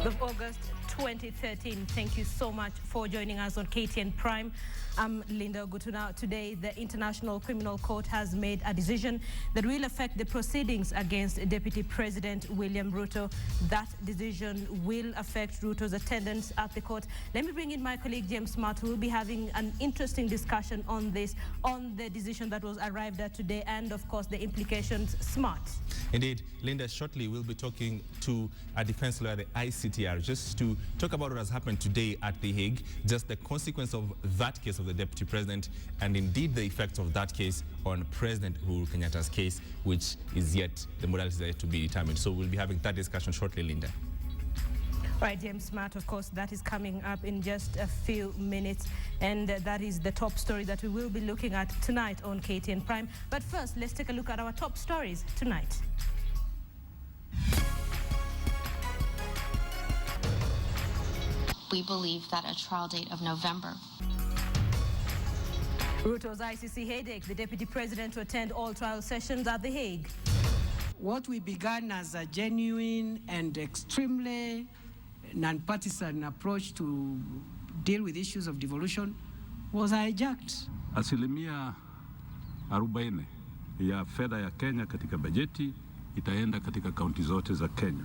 of August 2013. Thank you so much for joining us on KTN Prime. I'm Linda Gutuna. Today, the International Criminal Court has made a decision that will affect the proceedings against Deputy President William Ruto. That decision will affect Ruto's attendance at the court. Let me bring in my colleague James Smart, who will be having an interesting discussion on this, on the decision that was arrived at today, and of course the implications. Smart. Indeed, Linda, shortly we'll be talking to a defense lawyer, the ICTR, just to talk about what has happened today at The Hague, just the consequence of that case of the Deputy President, and indeed the effects of that case on President Uhuru Kenyatta's case, which is yet, the modalities are yet to be determined. So we'll be having that discussion shortly, Linda. Right, James Smart, of course, that is coming up in just a few minutes, and that is the top story that we will be looking at tonight on KTN Prime. But first, let's take a look at our top stories tonight. We believe that a trial date of November. Ruto's ICC headache, the Deputy President to attend all trial sessions at The Hague. What we began as a genuine and extremely non-partisan approach to deal with issues of devolution was hijacked. Asilimia 40 ya fedha ya Kenya katika bajeti itaenda katika kaunti zote za Kenya.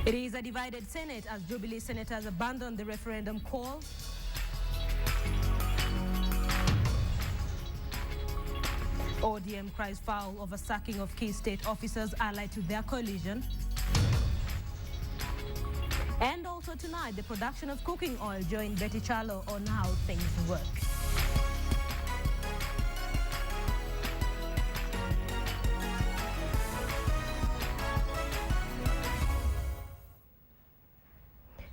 It is a divided Senate as Jubilee senators abandon the referendum call. ODM cries foul over sacking of key state officers allied to their coalition. And also tonight, the production of cooking oil. Join Betty Charlo on how things work.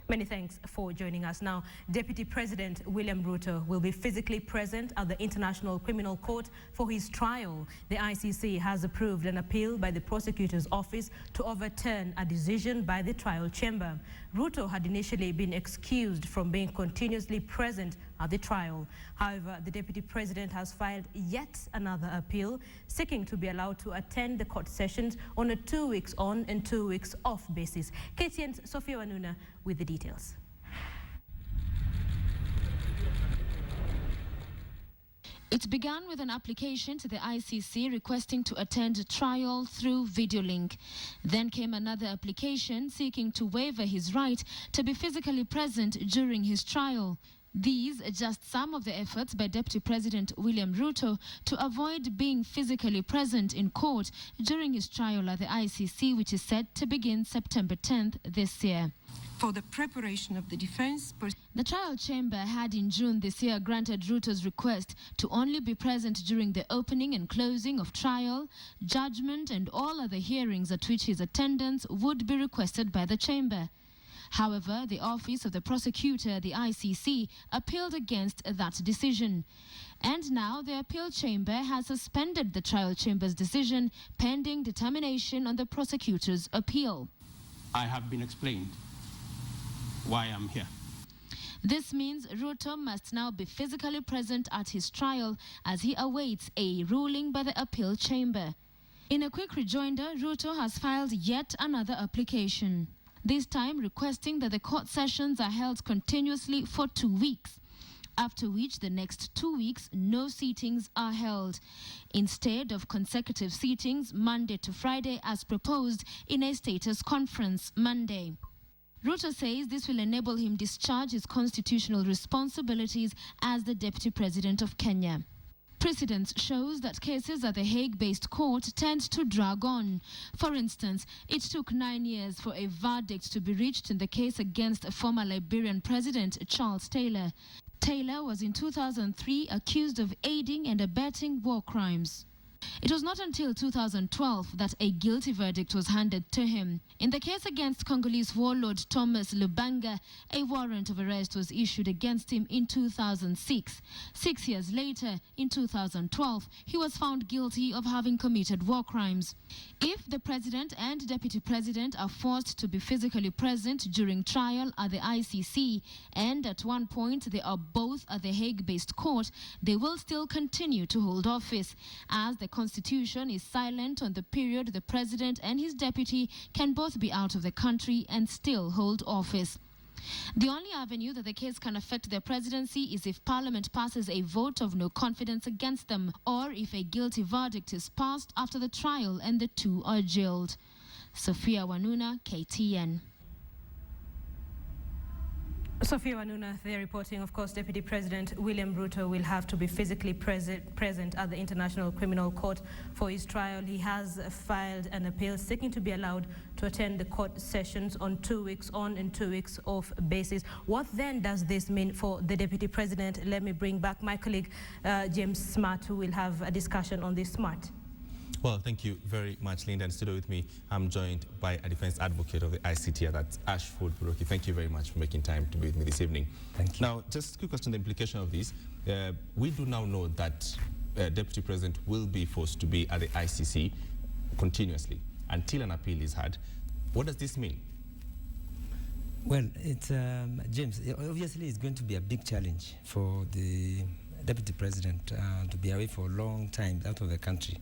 Many thanks for joining us. Now, Deputy President William Ruto will be physically present at the International Criminal Court for his trial. The ICC has approved an appeal by the prosecutor's office to overturn a decision by the trial chamber. Ruto had initially been excused from being continuously present at the trial. However, the Deputy President has filed yet another appeal, seeking to be allowed to attend the court sessions on a 2 weeks on and 2 weeks off basis. KTN's Sophia Wanuna with the details. It began with an application to the ICC requesting to attend trial through video link. Then came another application seeking to waiver his right to be physically present during his trial. These are just some of the efforts by Deputy President William Ruto to avoid being physically present in court during his trial at the ICC, which is set to begin September 10th this year. For the preparation of the defense. The trial chamber had in June this year granted Ruto's request to only be present during the opening and closing of trial, judgment and all other hearings at which his attendance would be requested by the chamber. However, the Office of the Prosecutor, the ICC, appealed against that decision. And now the appeal chamber has suspended the trial chamber's decision pending determination on the prosecutor's appeal. I have been explained why I'm here. This means Ruto must now be physically present at his trial as he awaits a ruling by the appeal chamber. In a quick rejoinder, Ruto has filed yet another application, this time requesting that the court sessions are held continuously for 2 weeks, after which the next 2 weeks no sittings are held, instead of consecutive sittings Monday to Friday as proposed in a status conference Monday. Ruto says this will enable him discharge his constitutional responsibilities as the Deputy President of Kenya. Precedence shows that cases at the Hague-based court tend to drag on. For instance, it took 9 years for a verdict to be reached in the case against former Liberian President Charles Taylor. Taylor was in 2003 accused of aiding and abetting war crimes. It was not until 2012 that a guilty verdict was handed to him. In the case against Congolese warlord Thomas Lubanga, a warrant of arrest was issued against him in 2006. 6 years later, in 2012, he was found guilty of having committed war crimes. If the President and Deputy President are forced to be physically present during trial at the ICC, and at one point they are both at the Hague-based court, they will still continue to hold office, as the Constitution is silent on the period the President and his deputy can both be out of the country and still hold office. The only avenue that the case can affect their presidency is if Parliament passes a vote of no confidence against them, or if a guilty verdict is passed after the trial and the two are jailed. Sophia Wanuna, KTN. Sophia Wanuna, they're reporting, of course, Deputy President William Ruto will have to be physically present at the International Criminal Court for his trial. He has filed an appeal seeking to be allowed to attend the court sessions on 2 weeks on and 2 weeks off basis. What then does this mean for the Deputy President? Let me bring back my colleague, James Smart, who will have a discussion on this. Smart. Well, thank you very much, Linda. And studio with me, I'm joined by a defense advocate of the ICT, that's Ashford Buroki. Thank you very much for making time to be with me this evening. Thank you. Now, just a quick question, the implication of this. We do now know that Deputy President will be forced to be at the ICC continuously until an appeal is had. What does this mean? Well, it's, James, obviously it's going to be a big challenge for the Deputy President to be away for a long time out of the country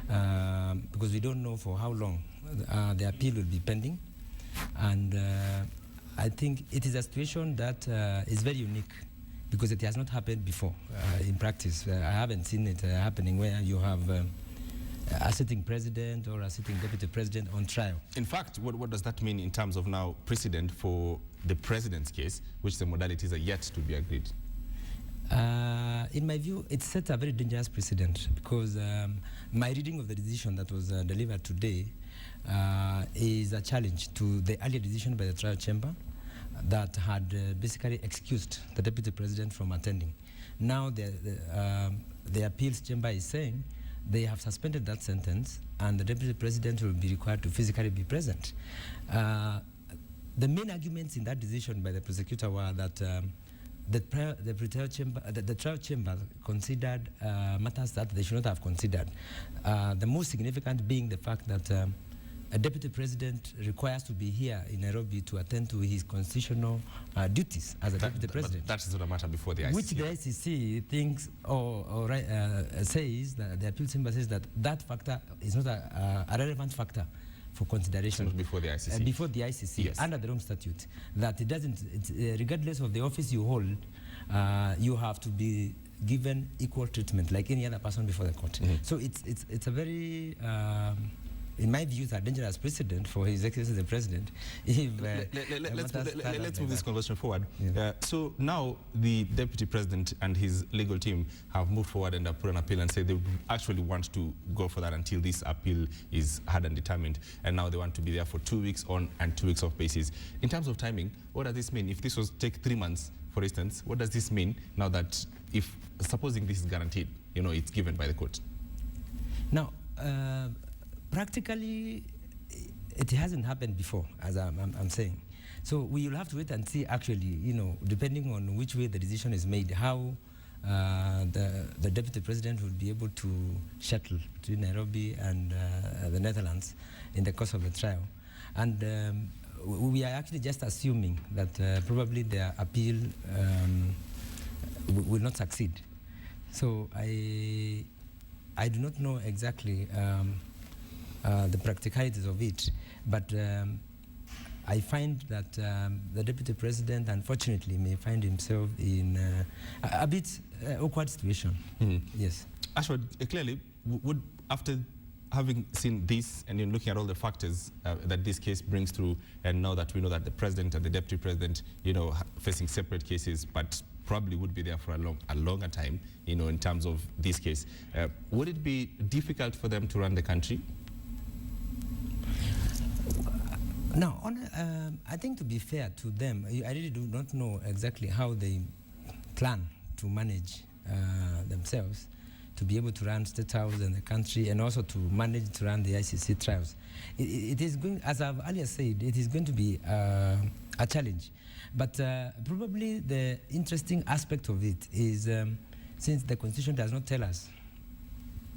because we don't know for how long the appeal will be pending, and I think it is a situation that is very unique because it has not happened before in practice. I haven't seen it happening where you have a sitting president or a sitting deputy president on trial. In fact, what does that mean in terms of now precedent for the president's case, which the modalities are yet to be agreed? In my view, it sets a very dangerous precedent because my reading of the decision that was delivered today is a challenge to the earlier decision by the trial chamber that had basically excused the deputy president from attending. Now the appeals chamber is saying they have suspended that sentence and the deputy president will be required to physically be present. The main arguments in that decision by the prosecutor were that the trial chamber considered matters that they should not have considered. The most significant being the fact that a deputy president requires to be here in Nairobi to attend to his constitutional duties as a deputy president. That is not a matter before the ICC. Which the ICC thinks says, that the appeal chamber says that factor is not a relevant factor for consideration before the ICC. Before the ICC, yes. Under the Rome Statute, that it doesn't, regardless of the office you hold, you have to be given equal treatment like any other person before the court. Mm-hmm. So it's a very, in my view, it's a dangerous precedent for His Excellency the President. Let's move this conversation forward. Yeah. So now the Deputy President and his legal team have moved forward and put an appeal and say they actually want to go for that until this appeal is heard and determined. And now they want to be there for 2 weeks on and 2 weeks off basis. In terms of timing, what does this mean? If this was take 3 months, for instance, what does this mean now that if, supposing this is guaranteed, it's given by the court? Now, practically, it hasn't happened before, as I'm saying. So we will have to wait and see, actually, depending on which way the decision is made, how the Deputy President will be able to shuttle between Nairobi and the Netherlands in the course of the trial. And we are actually just assuming that probably their appeal will not succeed. So I do not know exactly the practicalities of it, but I find that the Deputy President, unfortunately, may find himself in a bit awkward situation. Mm-hmm. Yes. Ashford, clearly, would after having seen this and looking at all the factors that this case brings through, and now that we know that the President and the Deputy President, facing separate cases, but probably would be there for a longer time, in terms of this case, would it be difficult for them to run the country? No, I think to be fair to them, I really do not know exactly how they plan to manage themselves to be able to run State House and the country, and also to manage to run the ICC trials. It is going, as I've earlier said, it is going to be a challenge. But probably the interesting aspect of it is, since the Constitution does not tell us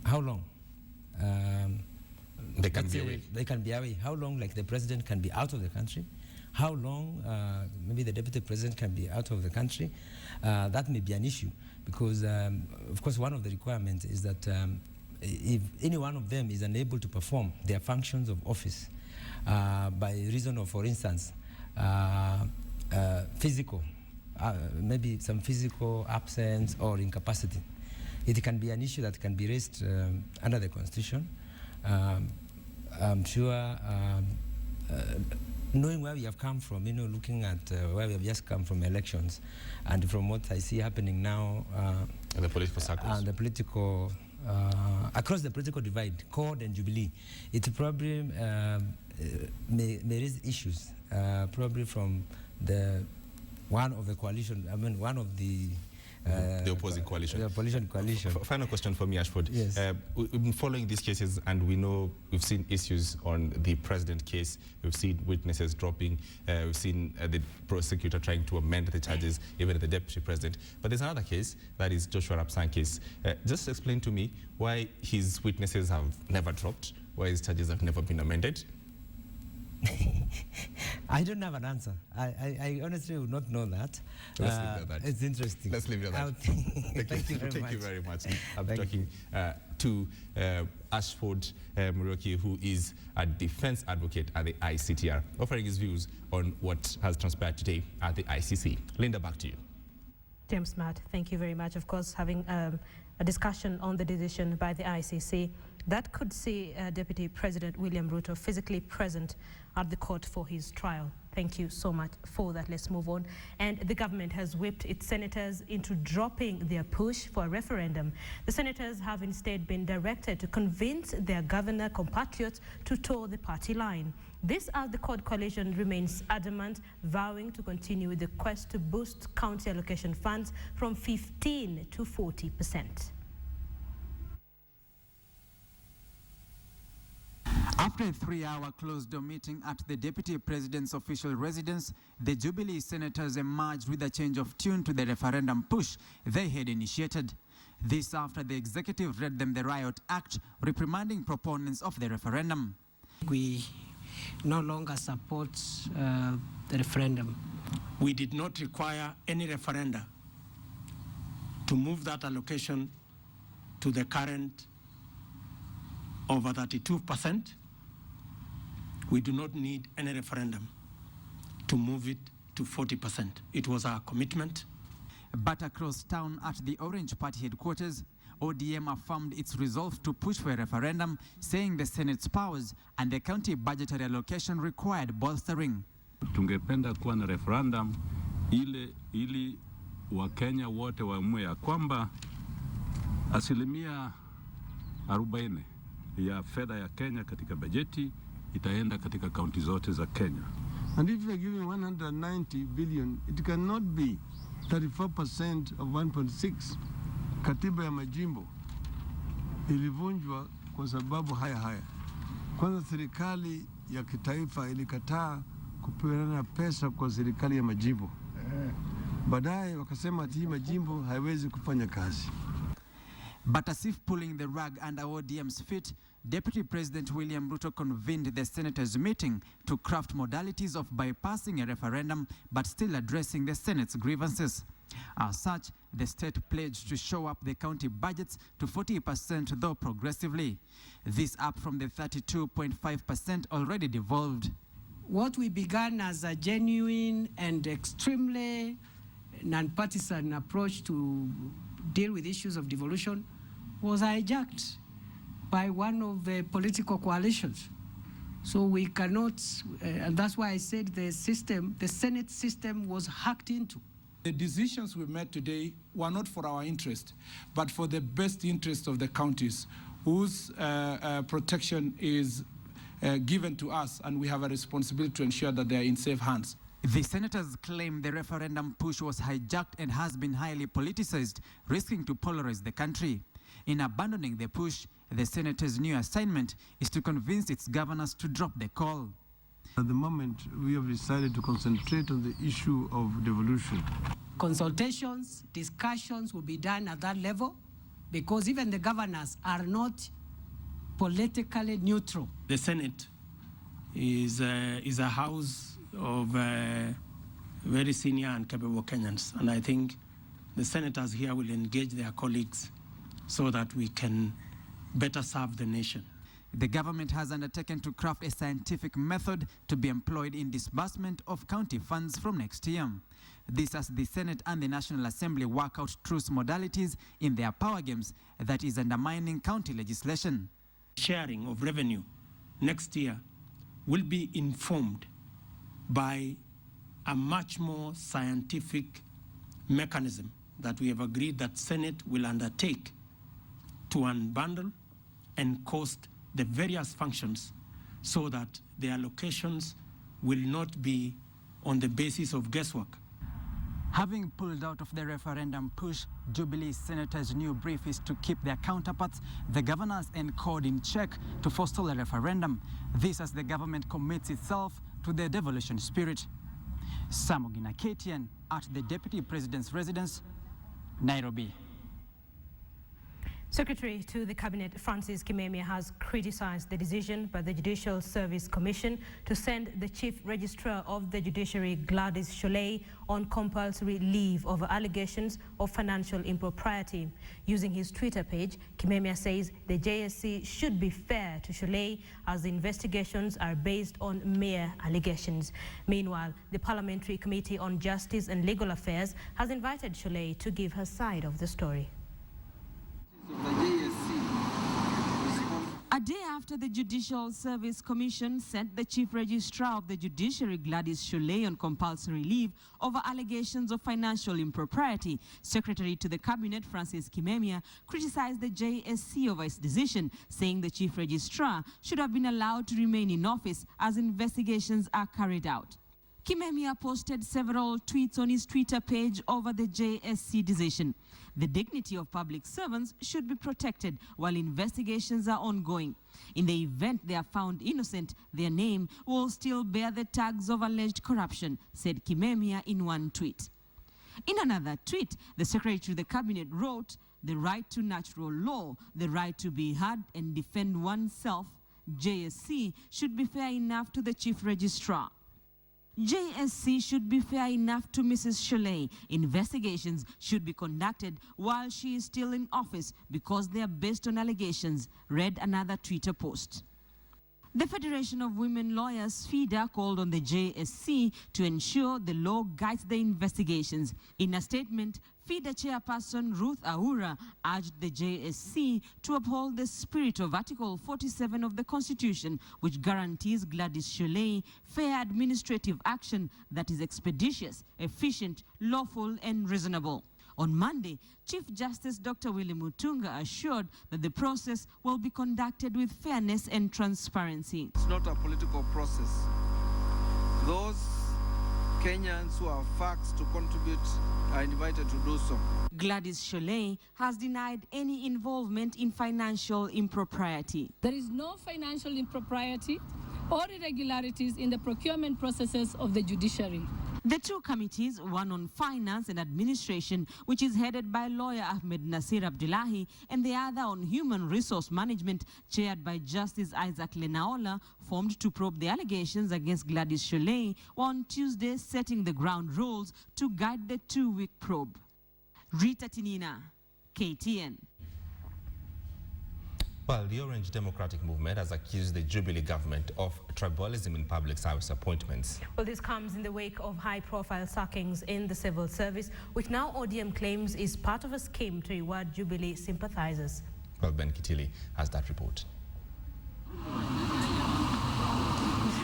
how long they can be away. They can be away. How long, like the President can be out of the country? How long maybe the Deputy President can be out of the country? That may be an issue because, of course, one of the requirements is that if any one of them is unable to perform their functions of office by reason of, for instance, physical, maybe some physical absence or incapacity, it can be an issue that can be raised under the Constitution. I'm sure, knowing where we have come from, looking at where we have just come from elections, and from what I see happening now, the political circles, and the political across the political divide, CORD and Jubilee, it probably may raise issues, probably from one of the coalition. I mean, one of the opposing coalition. The opposition coalition. Final question for me, Ashford. Yes. We've been following these cases, and we know we've seen issues on the president case. We've seen witnesses dropping. We've seen the prosecutor trying to amend the charges, even the deputy president. But there's another case, that is Joshua Rapsang's case. Just explain to me why his witnesses have never dropped, why his charges have never been amended. I don't have an answer. I honestly would not know that. Let's leave it at that. It's interesting. Let's leave it at that. Thank you very much. I'm talking to Ashford Muriuki, who is a defense advocate at the ICTR, offering his views on what has transpired today at the ICC. Linda, back to you. James Matt, thank you very much. Of course, having a discussion on the decision by the ICC that could see Deputy President William Ruto physically present at the court for his trial. Thank you so much for that. Let's move on. And the government has whipped its senators into dropping their push for a referendum. The senators have instead been directed to convince their governor compatriots to toe the party line. This as the CORD coalition remains adamant, vowing to continue with the quest to boost county allocation funds from 15% to 40%. After a 3-hour closed-door meeting at the Deputy President's official residence, the Jubilee senators emerged with a change of tune to the referendum push they had initiated. This after the executive read them the Riot Act, reprimanding proponents of the referendum. We no longer support the referendum. We did not require any referenda to move that allocation to the current over 32%. We do not need any referendum to move it to 40%. It was our commitment. But across town at the Orange Party headquarters, ODM affirmed its resolve to push for a referendum, saying the Senate's powers and the county budgetary allocation required bolstering. Tungependa kuwa na referendum ili Wakenya wote waamue ya kwamba 40% ya fedha ya Kenya katika bajeti itaenda katika kaunti zote za Kenya. And if you're giving 190 billion, it cannot be 34% of 1.6. Katiba ya majimbo ilivunjwa kwa sababu haya. Kwanza serikali ya kitaifa ilikataa kupeana pesa kwa serikali ya majimbo. Baadaye wakasema ati majimbo haiwezi kufanya kazi. But as if pulling the rug under ODM's feet, Deputy President William Ruto convened the senators' meeting to craft modalities of bypassing a referendum but still addressing the Senate's grievances. As such, the state pledged to show up the county budgets to 40%, though progressively. This up from the 32.5% already devolved. What we began as a genuine and extremely non-partisan approach to deal with issues of devolution was hijacked by one of the political coalitions. So we cannot, and that's why I said the Senate system was hacked into. The decisions we made today were not for our interest, but for the best interest of the counties, whose protection is given to us, and we have a responsibility to ensure that they are in safe hands. The senators claim the referendum push was hijacked and has been highly politicized, risking to polarize the country. In abandoning the push, the Senate's new assignment is to convince its governors to drop the call. At the moment, we have decided to concentrate on the issue of devolution. Consultations, discussions will be done at that level because even the governors are not politically neutral. The Senate is a house of very senior and capable Kenyans, and I think the senators here will engage their colleagues so that we can better serve the nation. The government has undertaken to craft a scientific method to be employed in disbursement of county funds from next year. This as the Senate and the National Assembly work out truce modalities in their power games that is undermining county legislation. Sharing of revenue next year will be informed by a much more scientific mechanism that we have agreed that Senate will undertake to unbundle and cost the various functions so that the allocations will not be on the basis of guesswork. Having pulled out of the referendum push, Jubilee senators' new brief is to keep their counterparts, the governors and CORD, in check to forestall a referendum. This as the government commits itself to the devolution spirit. Samogina, KTN, at the Deputy President's residence, Nairobi. Secretary to the Cabinet Francis Kimemia has criticized the decision by the Judicial Service Commission to send the Chief Registrar of the Judiciary, Gladys Sholei, on compulsory leave over allegations of financial impropriety. Using his Twitter page, Kimemia says the JSC should be fair to Sholei as the investigations are based on mere allegations. Meanwhile, the Parliamentary Committee on Justice and Legal Affairs has invited Sholei to give her side of the story. A day after the Judicial Service Commission sent the Chief Registrar of the Judiciary, Gladys Sholei, on compulsory leave over allegations of financial impropriety, Secretary to the Cabinet Francis Kimemia criticized the JSC over its decision, saying the Chief Registrar should have been allowed to remain in office as investigations are carried out. Kimemia posted several tweets on his Twitter page over the JSC decision. The dignity of public servants should be protected while investigations are ongoing. In the event they are found innocent, their name will still bear the tags of alleged corruption, said Kimemia in one tweet. In another tweet, the Secretary to the Cabinet wrote, "The right to natural law, the right to be heard and defend oneself, JSC should be fair enough to the Chief Registrar. JSC should be fair enough to Mrs. Sholei. Investigations should be conducted while she is still in office because they are based on allegations," read another Twitter post. The Federation of Women Lawyers, FIDA, called on the JSC to ensure the law guides the investigations. In a statement, FIDA chairperson Ruth Aura urged the JSC to uphold the spirit of Article 47 of the Constitution, which guarantees Gladys Sholei fair administrative action that is expeditious, efficient, lawful, and reasonable. On Monday, Chief Justice Dr. William Mutunga assured that the process will be conducted with fairness and transparency. It's not a political process. Those Kenyans who have facts to contribute are invited to do so. Gladys Sholei has denied any involvement in financial impropriety. There is no financial impropriety or irregularities in the procurement processes of the judiciary. The two committees, one on finance and administration, which is headed by lawyer Ahmed Nasir Abdullahi, and the other on human resource management, chaired by Justice Isaac Lenaola, formed to probe the allegations against Gladys Sholei, were on Tuesday setting the ground rules to guide the two-week probe. Rita Tinina, KTN. Well, the Orange Democratic Movement has accused the Jubilee government of tribalism in public service appointments. Well, this comes in the wake of high-profile sackings in the civil service, which now ODM claims is part of a scheme to reward Jubilee sympathizers. Well, Ben Kitili has that report.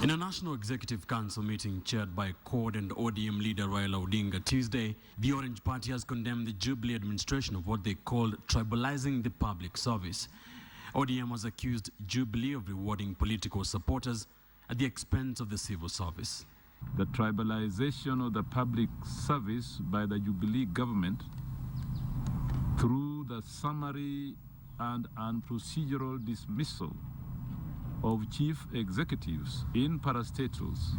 In a National Executive Council meeting chaired by CORD and ODM leader Raila Odinga Tuesday, the Orange Party has condemned the Jubilee administration of what they called tribalizing the public service. ODM has accused Jubilee of rewarding political supporters at the expense of the civil service. The tribalization of the public service by the Jubilee government through the summary and procedural dismissal of chief executives in parastatals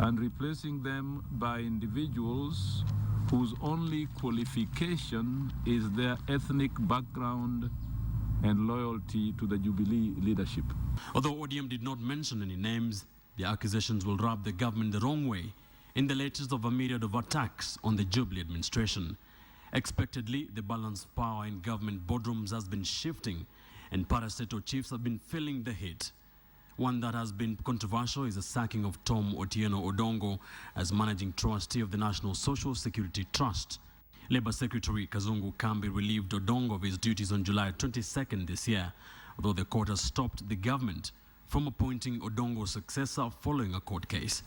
and replacing them by individuals whose only qualification is their ethnic background and loyalty to the Jubilee leadership. Although ODM did not mention any names, the accusations will rub the government the wrong way in the latest of a myriad of attacks on the Jubilee administration. Expectedly, the balance of power in government boardrooms has been shifting and parastatal chiefs have been feeling the heat. One that has been controversial is the sacking of Tom Otieno Odongo as managing trustee of the National Social Security Trust. Labour Secretary Kazungu Kambi relieved Odongo of his duties on July 22nd this year, although the court has stopped the government from appointing Odongo's successor following a court case.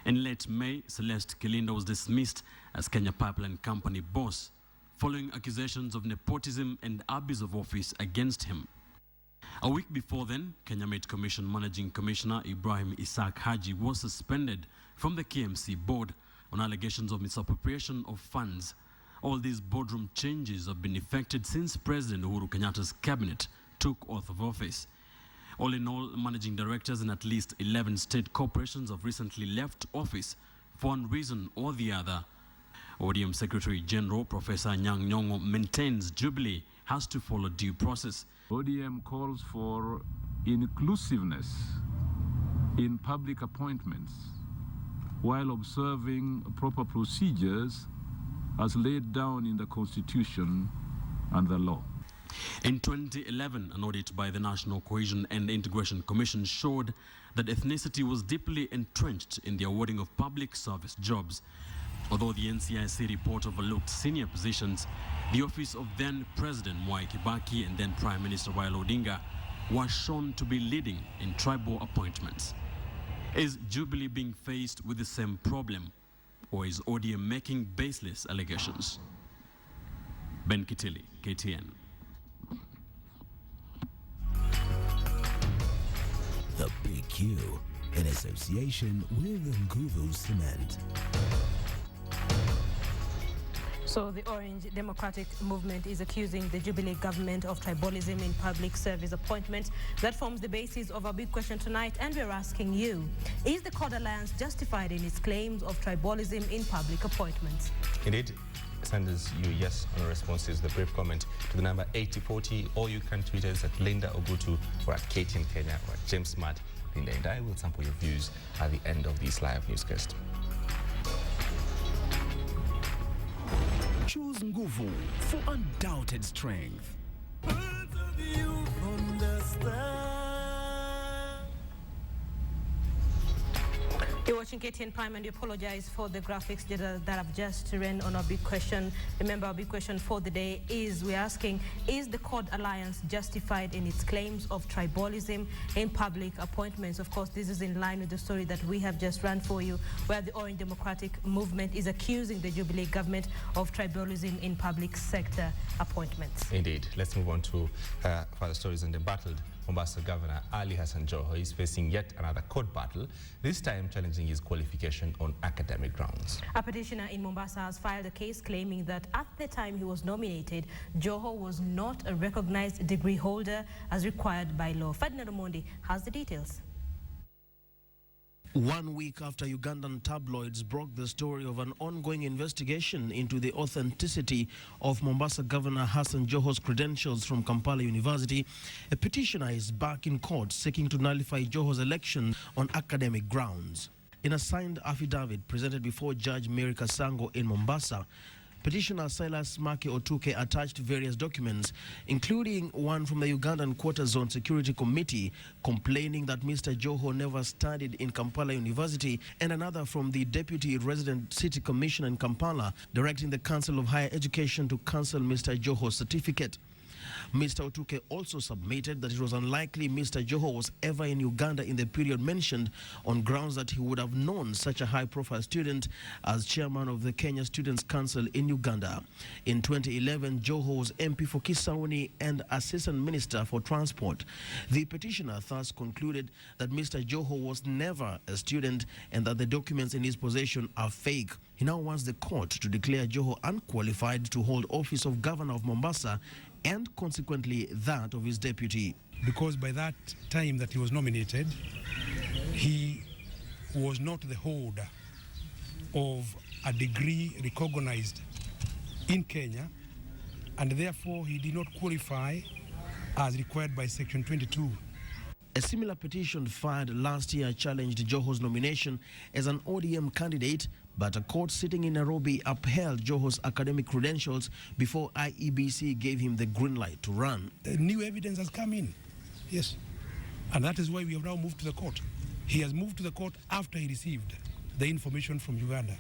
In late May, Celeste Kilinda was dismissed as Kenya Pipeline Company boss following accusations of nepotism and abuse of office against him. A week before then, Kenya Met Commission Managing Commissioner Ibrahim Isaac Haji was suspended from the KMC board on allegations of misappropriation of funds. All these boardroom changes have been effected since President Uhuru Kenyatta's cabinet took oath of office. All in all, managing directors in at least 11 state corporations have recently left office for one reason or the other. ODM Secretary General Professor Anyang' Nyong'o maintains Jubilee has to follow due process. ODM calls for inclusiveness in public appointments while observing proper procedures as laid down in the Constitution and the law. In 2011, an audit by the National Cohesion and Integration Commission showed that ethnicity was deeply entrenched in the awarding of public service jobs. Although the NCIC report overlooked senior positions, the office of then President Mwai Kibaki and then Prime Minister Raila Odinga was shown to be leading in tribal appointments. Is Jubilee being faced with the same problem, or is ODM making baseless allegations? Ben Kitili, KTN. The Big Q, in association with Nguvu Cement. So the Orange Democratic Movement is accusing the Jubilee government of tribalism in public service appointments. That forms the basis of our big question tonight, and we're asking you, is the Cod Alliance justified in its claims of tribalism in public appointments? Indeed. Send us your yes or no responses, the brief comment to the number 8040, or you can tweet us at Linda Ogutu or at KTN Kenya or at James Smart. Linda and I will sample your views at the end of this live newscast. Choose Nguvu for undoubted strength. You're watching KTN Prime, and we apologize for the graphics that have just run on our big question. Remember, our big question for the day is, we're asking, is the Cod Alliance justified in its claims of tribalism in public appointments? Of course, this is in line with the story that we have just run for you, where the Orange Democratic Movement is accusing the Jubilee government of tribalism in public sector appointments. Indeed. Let's move on to further stories. And embattled Mombasa Governor Ali Hassan Joho is facing yet another court battle, this time challenging his qualification on academic grounds. A petitioner in Mombasa has filed a case claiming that at the time he was nominated, Joho was not a recognized degree holder as required by law. Ferdinand Omondi has the details. 1 week after Ugandan tabloids broke the story of an ongoing investigation into the authenticity of Mombasa Governor Hassan Joho's credentials from Kampala University, a petitioner is back in court seeking to nullify Joho's election on academic grounds. In a signed affidavit presented before Judge Mary Kasango in Mombasa, petitioner Silas Make Otuke attached various documents, including one from the Ugandan Quarter Zone Security Committee complaining that Mr. Joho never studied in Kampala University, and another from the Deputy Resident City Commissioner in Kampala directing the Council of Higher Education to cancel Mr. Joho's certificate. Mr. Otuke also submitted that it was unlikely Mr. Joho was ever in Uganda in the period mentioned, on grounds that he would have known such a high-profile student as chairman of the Kenya Students' Council in Uganda. In 2011, Joho was MP for Kisauni and Assistant Minister for Transport. The petitioner thus concluded that Mr. Joho was never a student and that the documents in his possession are fake. He now wants the court to declare Joho unqualified to hold office of Governor of Mombasa and consequently that of his deputy. Because by that time that he was nominated, he was not the holder of a degree recognized in Kenya, and therefore he did not qualify as required by Section 22. A similar petition filed last year challenged Joho's nomination as an ODM candidate, but a court sitting in Nairobi upheld Joho's academic credentials before IEBC gave him the green light to run. New evidence has come in, yes, and that is why we have now moved to the court. He has moved to the court after he received the information from Uganda.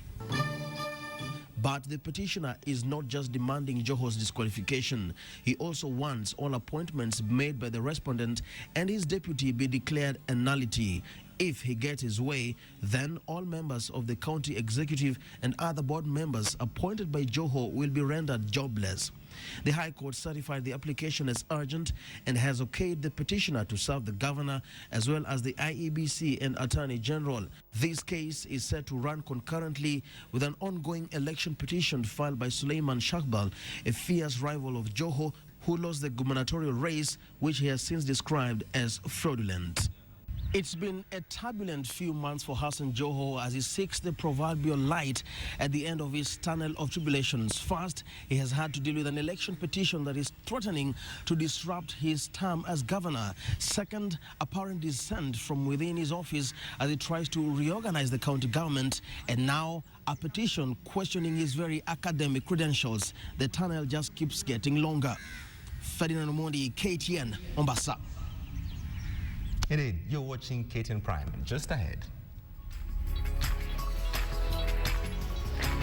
But the petitioner is not just demanding Joho's disqualification. He also wants all appointments made by the respondent and his deputy be declared a nullity. If he gets his way, then all members of the county executive and other board members appointed by Joho will be rendered jobless. The High Court certified the application as urgent and has okayed the petitioner to serve the governor as well as the IEBC and Attorney General. This case is set to run concurrently with an ongoing election petition filed by Suleiman Shakbal, a fierce rival of Joho, who lost the gubernatorial race, which he has since described as fraudulent. It's been a turbulent few months for Hassan Joho as he seeks the proverbial light at the end of his tunnel of tribulations. First, he has had to deal with an election petition that is threatening to disrupt his term as governor. Second, apparent dissent from within his office as he tries to reorganize the county government. And now, a petition questioning his very academic credentials. The tunnel just keeps getting longer. Ferdinand Omondi, KTN, Mombasa. Indeed, you're watching KTN Prime. Just ahead,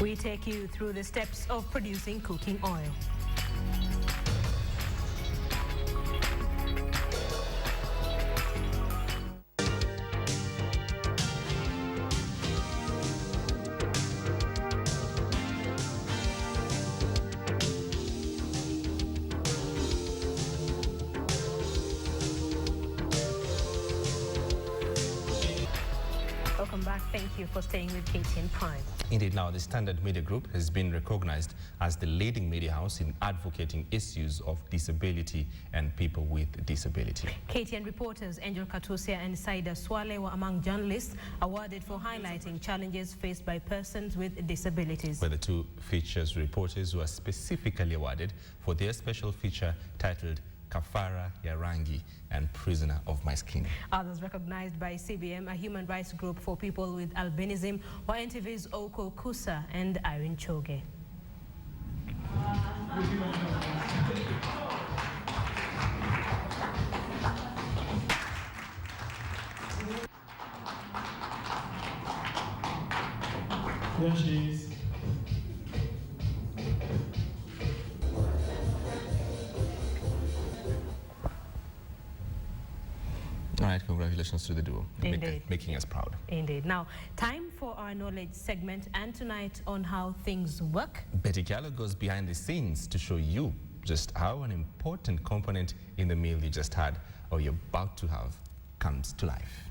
we take you through the steps of producing cooking oil. Welcome back. Thank you for staying with KTN Prime. Indeed, now the Standard Media Group has been recognized as the leading media house in advocating issues of disability and people with disability. KTN reporters Angel Katusia and Saida Swale were among journalists awarded for highlighting challenges faced by persons with disabilities. Where the two features reporters were specifically awarded for their special feature titled Kafara ya Rangi and Prisoner of My Skin. Others recognized by CBM, a human rights group for people with albinism, were NTV's Oko Kusa and Irene Choge. There she is. All right, congratulations to the duo. Indeed. Making us proud. Indeed. Now, time for our knowledge segment, and tonight on how things work. Betty Gallo goes behind the scenes to show you just how an important component in the meal you just had or you're about to have comes to life.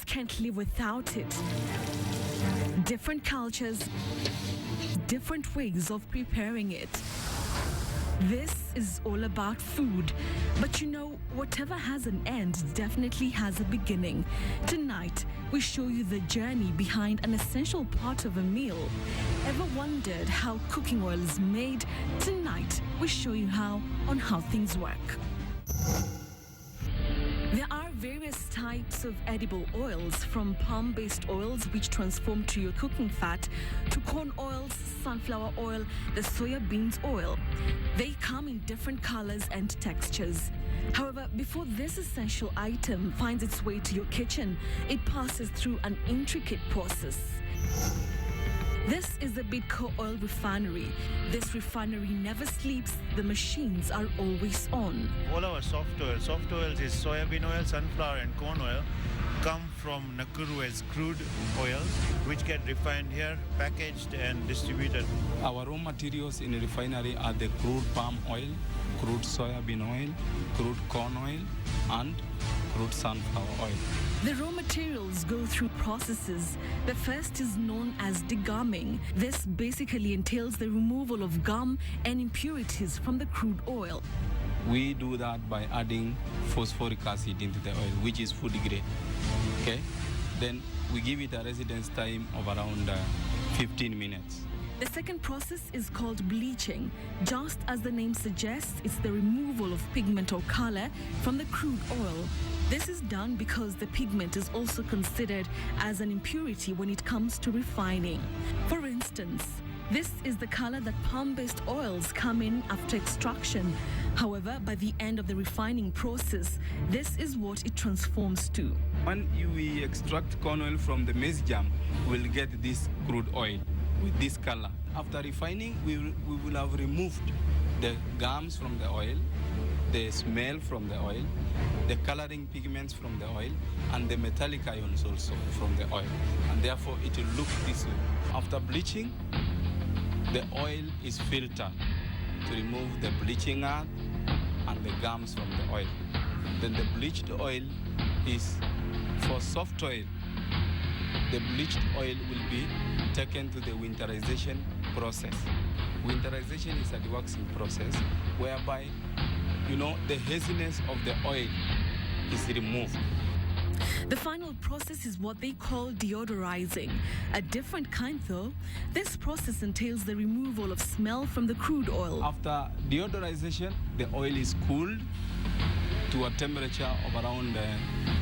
Can't live without it. Different cultures, different ways of preparing it. This is all about food, but you know, whatever has an end definitely has a beginning. Tonight, we show you the journey behind an essential part of a meal. Ever wondered how cooking oil is made? Tonight, we show you how on How Things Work. There are various types of edible oils, from palm-based oils which transform to your cooking fat, to corn oils, sunflower oil, the soya beans oil. They come in different colors and textures. However, before this essential item finds its way to your kitchen, it passes through an intricate process. This is the Bidco Oil Refinery. This refinery never sleeps. The machines are always on. All our soft oils is soybean oil, sunflower and corn oil, come from Nakuru as crude oils, which get refined here, packaged and distributed. Our raw materials in the refinery are the crude palm oil, crude soybean oil, crude corn oil, and crude sunflower oil. The raw materials go through processes. The first is known as degumming. This basically entails the removal of gum and impurities from the crude oil. We do that by adding phosphoric acid into the oil, which is food grade. Okay? then we give it a residence time of around 15 minutes. The second process is called bleaching. Just as the name suggests, it's the removal of pigment or color from the crude oil. This is done because the pigment is also considered as an impurity when it comes to refining. For instance, this is the color that palm-based oils come in after extraction. However, by the end of the refining process, this is what it transforms to. When we extract corn oil from the maize germ, we'll get this crude oil with this color. After refining, we will have removed the gums from the oil, the smell from the oil, the coloring pigments from the oil, and the metallic ions also from the oil. And therefore, it will look this way. After bleaching, the oil is filtered to remove the bleaching earth and the gums from the oil. Then the bleached oil is for soft oil. The bleached oil will be taken to the winterization process. Winterization is a dewaxing process whereby, the haziness of the oil is removed. The final process is what they call deodorizing. A different kind though. This process entails the removal of smell from the crude oil. After deodorization, the oil is cooled to a temperature of around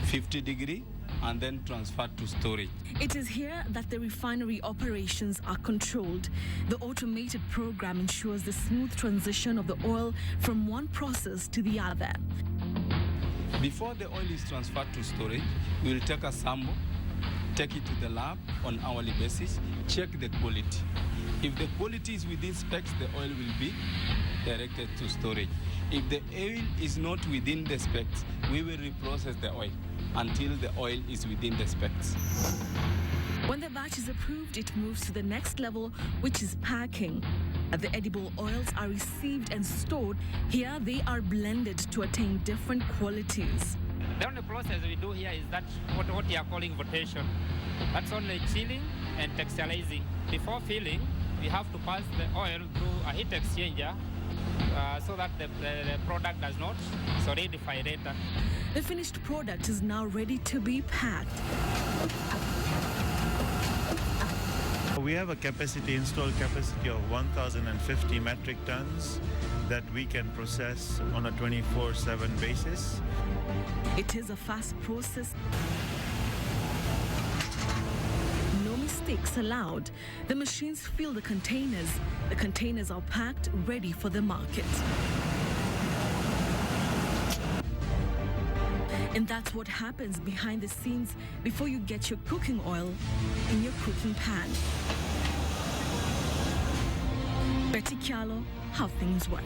50 degrees and then transferred to storage. It is here that the refinery operations are controlled. The automated program ensures the smooth transition of the oil from one process to the other. Before the oil is transferred to storage, we will take a sample, take it to the lab on hourly basis, check the quality. If the quality is within specs, the oil will be directed to storage. If the oil is not within the specs, we will reprocess the oil until the oil is within the specs. When the batch is approved, it moves to the next level, which is packing. The edible oils are received and stored. Here they are blended to attain different qualities. The only process we do here is that what we are calling votation. That's only chilling and texturizing. Before filling, we have to pass the oil through a heat exchanger so that the product does not solidify later. The finished product is now ready to be packed. We have a installed capacity of 1,050 metric tons that we can process on a 24/7 basis. It is a fast process. No mistakes allowed. The machines fill the containers. The containers are packed, ready for the market. And that's what happens behind the scenes before you get your cooking oil in your cooking pan. Betty Kialo, how things work.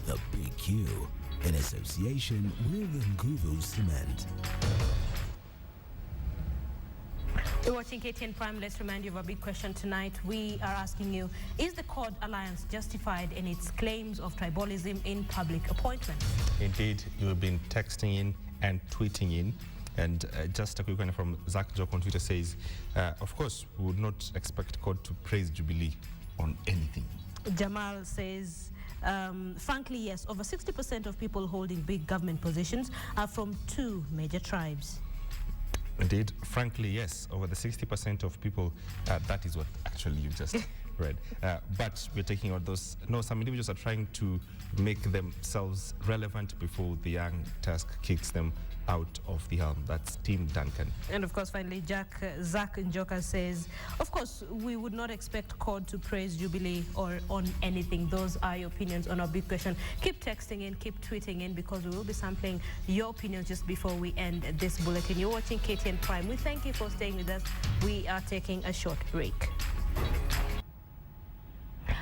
The Big Q, in association with Nguvu Cement. You're watching KTN Prime. Let's remind you of a big question tonight. We are asking you, is the Cod Alliance justified in its claims of tribalism in public appointments? Indeed, you've been texting in and tweeting in. And just a quick one from Zach Jock on Twitter says, of course, we would not expect Cod to praise Jubilee on anything. Jamal says, frankly, yes, over 60% of people holding big government positions are from two major tribes. Indeed, frankly, yes, over the 60% of people, that is what actually you just read. But we're taking out those, no, some individuals are trying to make themselves relevant before the young task kicks them out of the helm. That's Team Duncan. And of course, finally, Zach Njoka says, of course, we would not expect CORD to praise Jubilee or on anything. Those are your opinions on our big question. Keep texting in, keep tweeting in, because we will be sampling your opinions just before we end this bulletin. You're watching KTN Prime. We thank you for staying with us. We are taking a short break.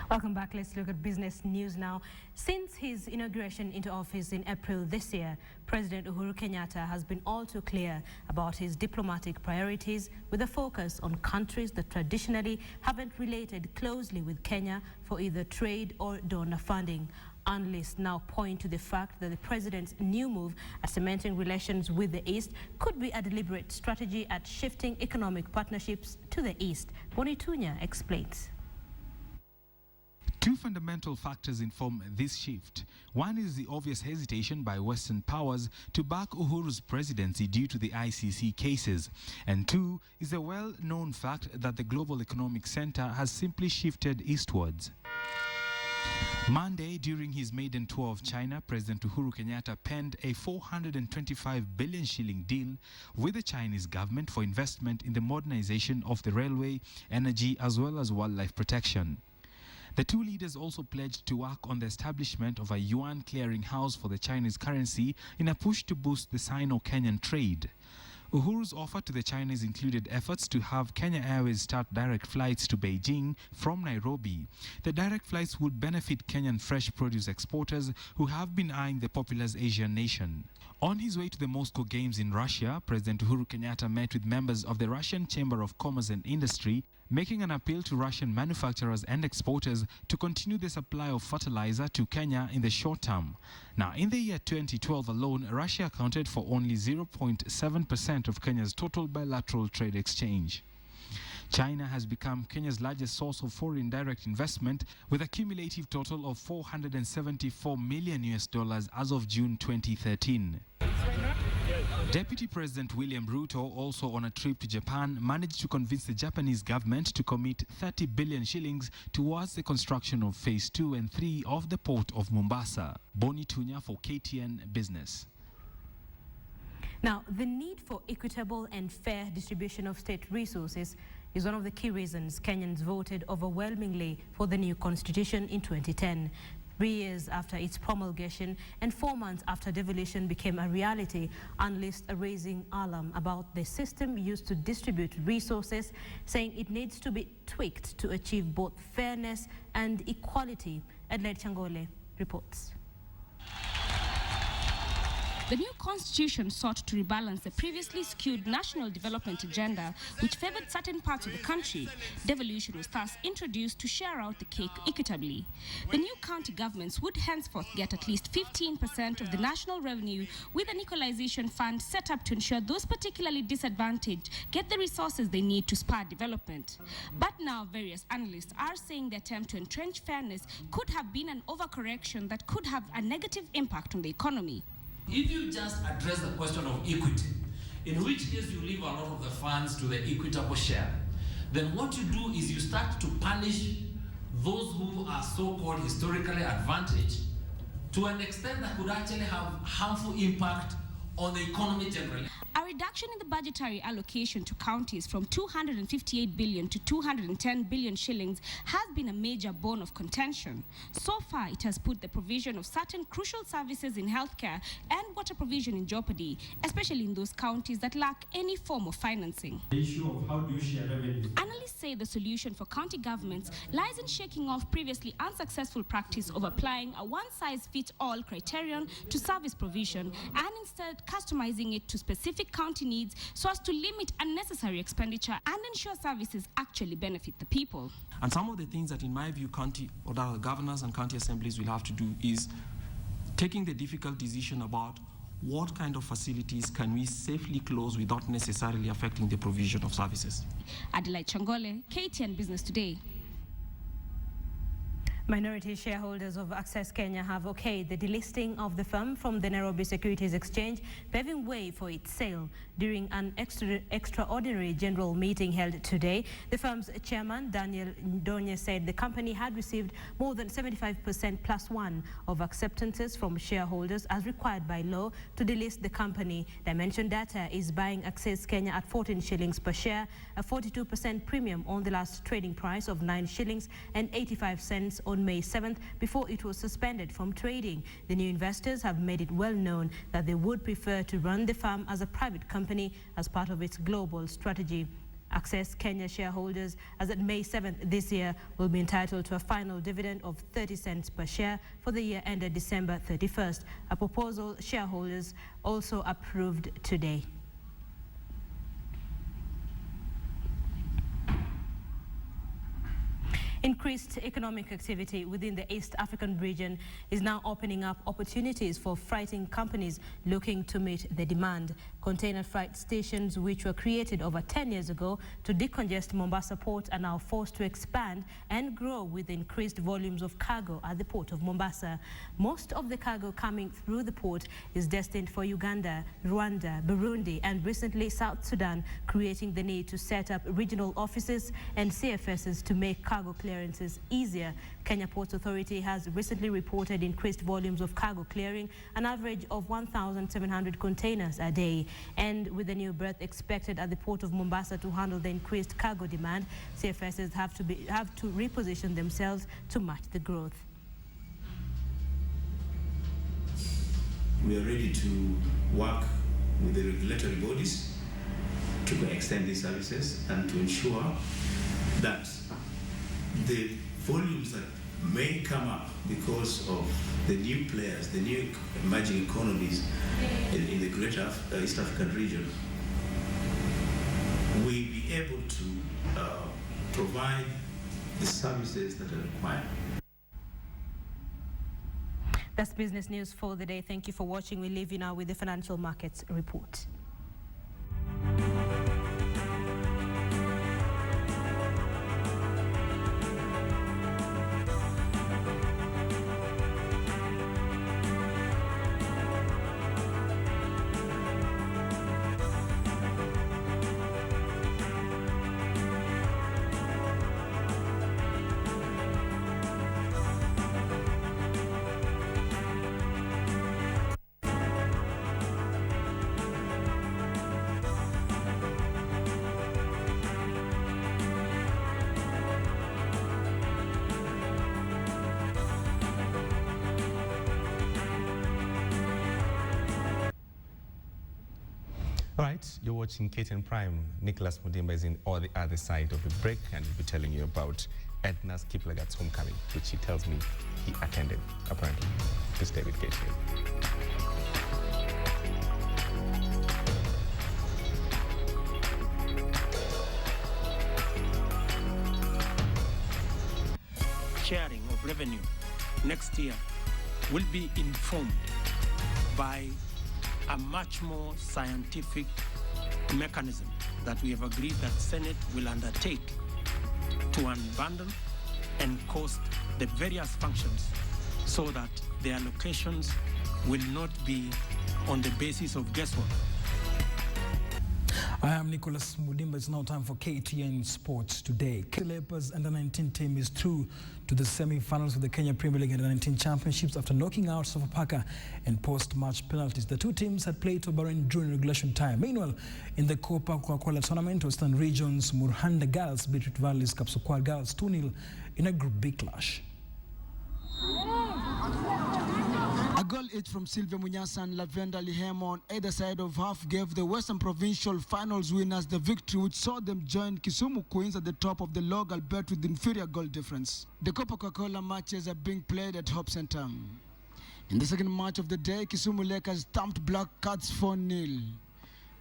Welcome back. Let's look at business news now. Since his inauguration into office in April this year, President Uhuru Kenyatta has been all too clear about his diplomatic priorities, with a focus on countries that traditionally haven't related closely with Kenya for either trade or donor funding. Analysts now point to the fact that the president's new move at cementing relations with the East could be a deliberate strategy at shifting economic partnerships to the East. Bonitunya explains. Two fundamental factors inform this shift. One is the obvious hesitation by Western powers to back Uhuru's presidency due to the ICC cases. And two is the well-known fact that the global economic center has simply shifted eastwards. Monday, during his maiden tour of China, President Uhuru Kenyatta penned a 425 billion shilling deal with the Chinese government for investment in the modernization of the railway, energy, as well as wildlife protection. The two leaders also pledged to work on the establishment of a yuan clearinghouse for the Chinese currency in a push to boost the Sino-Kenyan trade. Uhuru's offer to the Chinese included efforts to have Kenya Airways start direct flights to Beijing from Nairobi. The direct flights would benefit Kenyan fresh produce exporters who have been eyeing the populous Asian nation. On his way to the Moscow Games in Russia, President Uhuru Kenyatta met with members of the Russian Chamber of Commerce and Industry, making an appeal to Russian manufacturers and exporters to continue the supply of fertilizer to Kenya in the short term. Now, in the year 2012 alone, Russia accounted for only 0.7% of Kenya's total bilateral trade exchange. China has become Kenya's largest source of foreign direct investment with a cumulative total of $474 million as of June 2013. Deputy President William Ruto, also on a trip to Japan, managed to convince the Japanese government to commit 30 billion shillings towards the construction of Phase 2 and 3 of the port of Mombasa. Bonitunya for KTN Business. Now, the need for equitable and fair distribution of state resources is one of the key reasons Kenyans voted overwhelmingly for the new constitution in 2010. 3 years after its promulgation and 4 months after devolution became a reality, analysts are raising alarm about the system used to distribute resources, saying it needs to be tweaked to achieve both fairness and equality. Adelaide Changole reports. The new constitution sought to rebalance the previously skewed national development agenda, which favored certain parts of the country. Devolution was thus introduced to share out the cake equitably. The new county governments would henceforth get at least 15% of the national revenue, with an equalization fund set up to ensure those particularly disadvantaged get the resources they need to spur development. But now various analysts are saying the attempt to entrench fairness could have been an overcorrection that could have a negative impact on the economy. If you just address the question of equity, in which case you leave a lot of the funds to the equitable share, then what you do is you start to punish those who are so-called historically advantaged to an extent that could actually have harmful impact on the economy generally. A reduction in the budgetary allocation to counties from 258 billion to 210 billion shillings has been a major bone of contention. So far, it has put the provision of certain crucial services in healthcare and water provision in jeopardy, especially in those counties that lack any form of financing. The issue of how do you share revenue? Analysts say the solution for county governments lies in shaking off previously unsuccessful practice of applying a one-size-fits-all criterion to service provision and instead customizing it to specific county needs so as to limit unnecessary expenditure and ensure services actually benefit the people. And some of the things that, in my view, county or the governors and county assemblies will have to do is taking the difficult decision about what kind of facilities can we safely close without necessarily affecting the provision of services. Adelaide Changole, KTN Business Today. Minority shareholders of Access Kenya have okayed the delisting of the firm from the Nairobi Securities Exchange, paving way for its sale. During an extraordinary general meeting held today, the firm's chairman, Daniel Ndonye, said the company had received more than 75% plus one of acceptances from shareholders as required by law to delist the company. Dimension Data is buying Access Kenya at 14 shillings per share, a 42% premium on the last trading price of 9 shillings and 85 cents on May 7th before it was suspended from trading. The new investors have made it well known that they would prefer to run the firm as a private company as part of its global strategy. Access Kenya shareholders, as at May 7th this year, will be entitled to a final dividend of 30 cents per share for the year ended December 31st, a proposal shareholders also approved today. Increased economic activity within the East African region is now opening up opportunities for freighting companies looking to meet the demand. Container freight stations, which were created over 10 years ago to decongest Mombasa port, are now forced to expand and grow with increased volumes of cargo at the port of Mombasa. Most of the cargo coming through the port is destined for Uganda, Rwanda, Burundi, and recently South Sudan, creating the need to set up regional offices and CFSs to make cargo clearances easier. Kenya Ports Authority has recently reported increased volumes of cargo clearing, an average of 1,700 containers a day. And with the new berth expected at the port of Mombasa to handle the increased cargo demand, CFSs have to reposition themselves to match the growth. We are ready to work with the regulatory bodies to extend these services and to ensure that the volumes that may come up because of the new players, the new emerging economies in the greater East African region, will be able to provide the services that are required. That's business news for the day. Thank you for watching. We leave you now with the financial markets report. All right, you're watching KTN Prime. Nicholas Mudimba is on the other side of the break, and he'll be telling you about Edna's Kiplagat's homecoming, which he tells me he attended, apparently. Please stay with KTN. Sharing of revenue next year will be informed by a much more scientific mechanism that we have agreed that Senate will undertake to unbundle and cost the various functions so that the allocations will not be on the basis of guesswork. I am Nicholas Mudimba. It's now time for KTN Sports Today. Leopards Under-19 team is through to the semi-finals of the Kenya Premier League Under-19 Championships after knocking out Sofapaka in post-match penalties. The two teams had played to Bahrain during regulation time. Meanwhile, in the Copa Coca-Cola tournament, Western Region's Murhanda Girls beat Rift Valley's Kapsukwar Girls 2-0 in a Group B clash. A goal each from Sylvia Munyasa and Lavenda Lihemo on either side of half gave the Western Provincial Finals winners the victory, which saw them join Kisumu Queens at the top of the log, albeit with inferior goal difference. The Coca-Cola matches are being played at Hope Center. In the second match of the day, Kisumu Lakers thumped Black Cats 4-0.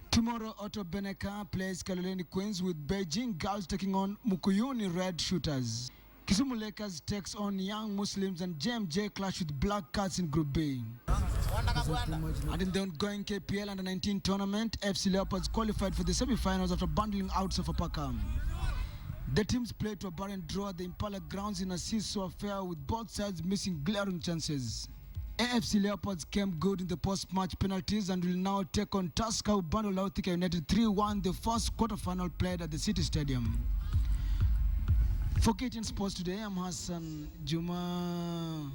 Tomorrow, Otto Beneka plays Kaloleni Queens, with Beijing Girls taking on Mukuyuni Red Shooters. Kisumu Lakers takes on Young Muslims, and JMJ clash with Black Cats in Group B. And in the ongoing KPL Under-19 tournament, FC Leopards qualified for the semi-finals after bundling out Sofapaka. The teams played to a barren draw at the Impala grounds in a seesaw affair, with both sides missing glaring chances. AFC Leopards came good in the post-match penalties and will now take on Tusker, who bundled out Thika United 3-1, the first quarter-final played at the City Stadium. For KTN Sports Today, I'm Hassan Juma.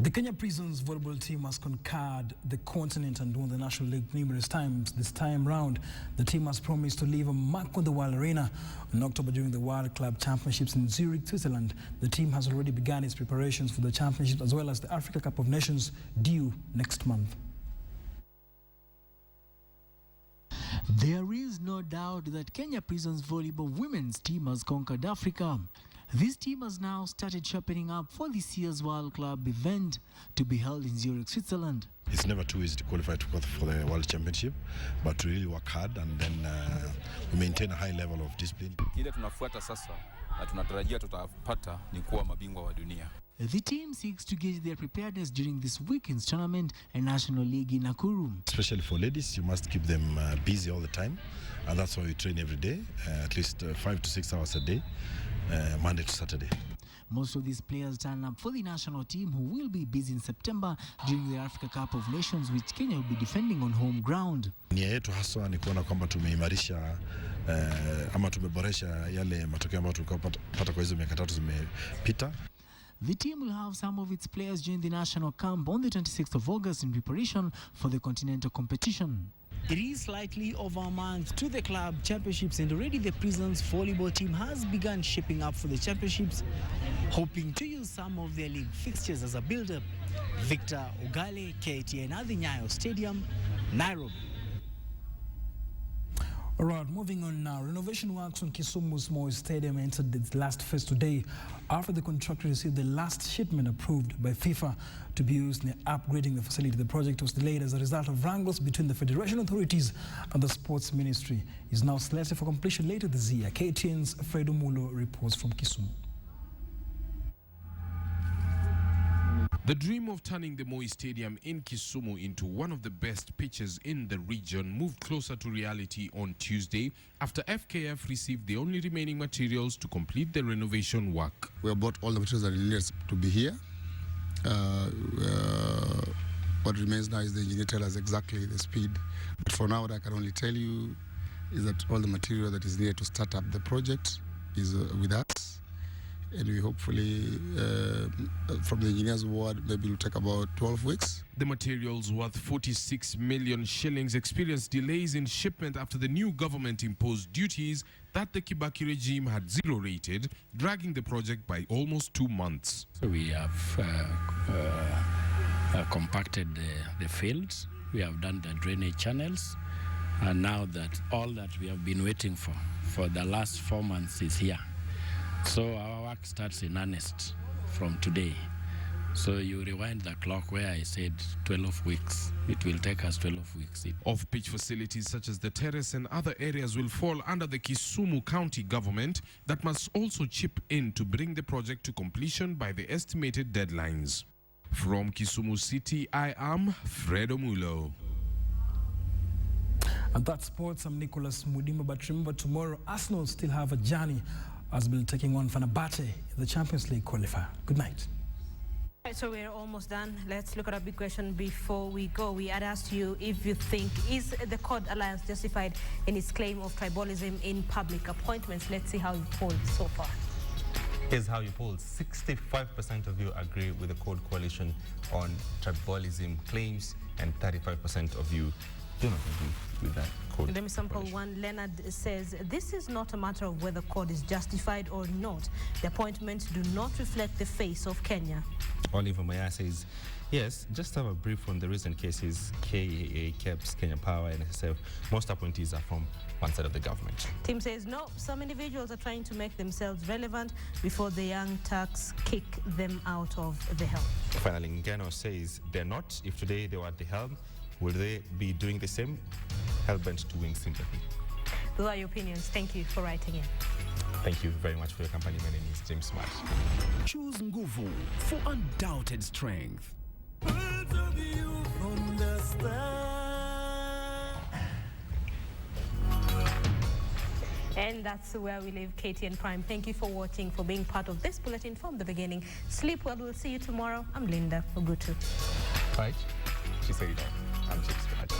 The Kenya Prisons volleyball team has conquered the continent and won the National League numerous times. This time round, the team has promised to leave a mark on the World Arena. In October, during the World Club Championships in Zurich, Switzerland, the team has already begun its preparations for the championships as well as the Africa Cup of Nations due next month. There is no doubt that Kenya Prisons volleyball women's team has conquered Africa. This team has now started sharpening up for this year's World Club event to be held in Zurich, Switzerland. It's never too easy to qualify for the World Championship, but to really work hard and then we maintain a high level of discipline. Kile tunafuata sasa na tunatarajia tutapata ni kuwa mabingwa wa dunia. The team seeks to gauge their preparedness during this weekend's tournament and National League in Nakuru. Especially for ladies, you must keep them busy all the time, and that's why we train every day, at least 5 to 6 hours a day, Monday to Saturday. Most of these players turn up for the national team, who will be busy in September during the Africa Cup of Nations, which Kenya will be defending on home ground. Nia yetu haswa ni kuona kwamba tumeimarisha ama tumeboresha yale matokeo ambayo tulipata kwa hizo miaka 3 zimepita. The team will have some of its players join the national camp on the 26th of August in preparation for the continental competition. It is slightly over a month to the club championships, and already the Prisons volleyball team has begun shaping up for the championships, hoping to use some of their league fixtures as a build-up. Victor Ogale, KTN at the Nyayo Stadium, Nairobi. All right, moving on now. Renovation works on Kisumu's Moi Stadium entered its last phase today after the contractor received the last shipment approved by FIFA to be used in upgrading the facility. The project was delayed as a result of wrangles between the Federation authorities and the Sports Ministry. It is now slated for completion later this year. KTN's Fredo Mulo reports from Kisumu. The dream of turning the Moi Stadium in Kisumu into one of the best pitches in the region moved closer to reality on Tuesday after FKF received the only remaining materials to complete the renovation work. We have bought all the materials that are needed to be here. What remains now is the engineer tell us exactly the speed. But for now, what I can only tell you is that all the material that is needed to start up the project is with us. And we hopefully, from the engineer's word, maybe it will take about 12 weeks. The materials worth 46 million shillings experienced delays in shipment after the new government imposed duties that the Kibaki regime had zero-rated, dragging the project by almost 2 months. So we have compacted the fields, we have done the drainage channels, and now that all that we have been waiting for the last 4 months is here. So our work starts in earnest from today. So you rewind the clock where I said 12 weeks. It will take us 12 weeks. Off-pitch facilities such as the terrace and other areas will fall under the Kisumu County government that must also chip in to bring the project to completion by the estimated deadlines. From Kisumu City, I am Fredo Mulo. And that's sports. I'm Nicholas Mudimba. But remember, tomorrow Arsenal still have a journey as we'll be taking on Fenerbahce in the Champions League qualifier. Good night. Right, so we're almost done. Let's look at a big question before we go. We had asked you if you think, is the CORD Alliance justified in its claim of tribalism in public appointments? Let's see how you polled so far. Here's how you polled. 65% of you agree with the CORD coalition on tribalism claims, and 35% of you do not agree with that CORD. Let me sample one. Leonard says, this is not a matter of whether CORD is justified or not. The appointments do not reflect the face of Kenya. Oliver Maya says, yes, just have a brief on the recent cases, KAA, KEPS, Kenya Power, and NSSF. Most appointees are from one side of the government. Tim says, no, some individuals are trying to make themselves relevant before the young Turks kick them out of the helm. Finally, Ngano says, they're not. If today they were at the helm, will they be doing the same? Hell-bent to win sympathy. Those are your opinions. Thank you for writing in. Thank you very much for your company. My name is James Smart. Choose Nguvu for undoubted strength. And that's where we leave KTN Prime. Thank you for watching, for being part of this bulletin from the beginning. Sleep well. We'll see you tomorrow. I'm Linda Ogutu. Right. She said it all. I'm James Smart.